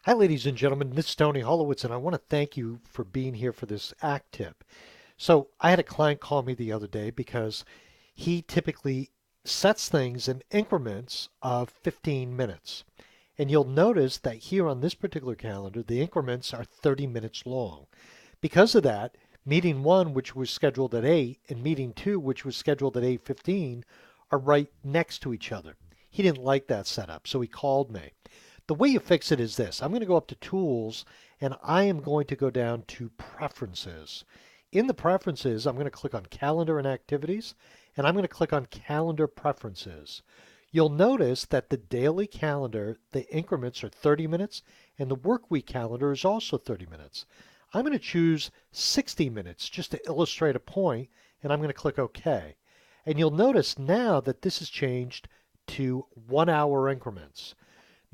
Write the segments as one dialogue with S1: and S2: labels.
S1: Hi, ladies and gentlemen. This is Tony Holowitz, and I want to thank you for being here for this ACT tip. So, I had a client call me the other day because he typically sets things in increments of 15 minutes. And you'll notice that here on this particular calendar, the increments are 30 minutes long. Because of that, meeting 1, which was scheduled at 8, and meeting 2, which was scheduled at 8:15, are right next to each other. He didn't like that setup, so he called me. The way you fix it is this. I'm going to go up to Tools, and I am going to go down to Preferences. In the Preferences, I'm going to click on Calendar and Activities, and I'm going to click on Calendar Preferences. You'll notice that the daily calendar, the increments are 30 minutes, and the work week calendar is also 30 minutes. I'm going to choose 60 minutes just to illustrate a point, and I'm going to click OK. And you'll notice now that this has changed to 1 hour increments.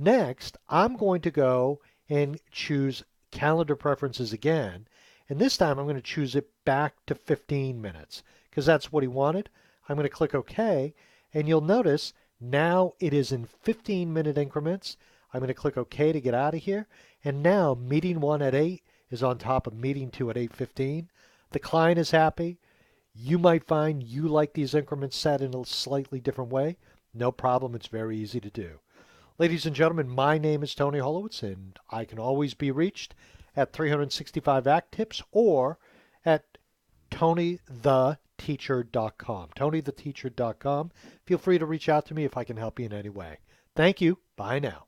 S1: Next, I'm going to go and choose calendar preferences again. And this time I'm going to choose it back to 15 minutes because that's what he wanted. I'm going to click OK. And you'll notice now it is in 15-minute increments. I'm going to click OK to get out of here. And now meeting 1 at 8 is on top of meeting 2 at 8:15. The client is happy. You might find you like these increments set in a slightly different way. No problem. It's very easy to do. Ladies and gentlemen, my name is Tony Holowitz, and I can always be reached at 365 Act Tips or at TonyTheTeacher.com. TonyTheTeacher.com. Feel free to reach out to me if I can help you in any way. Thank you. Bye now.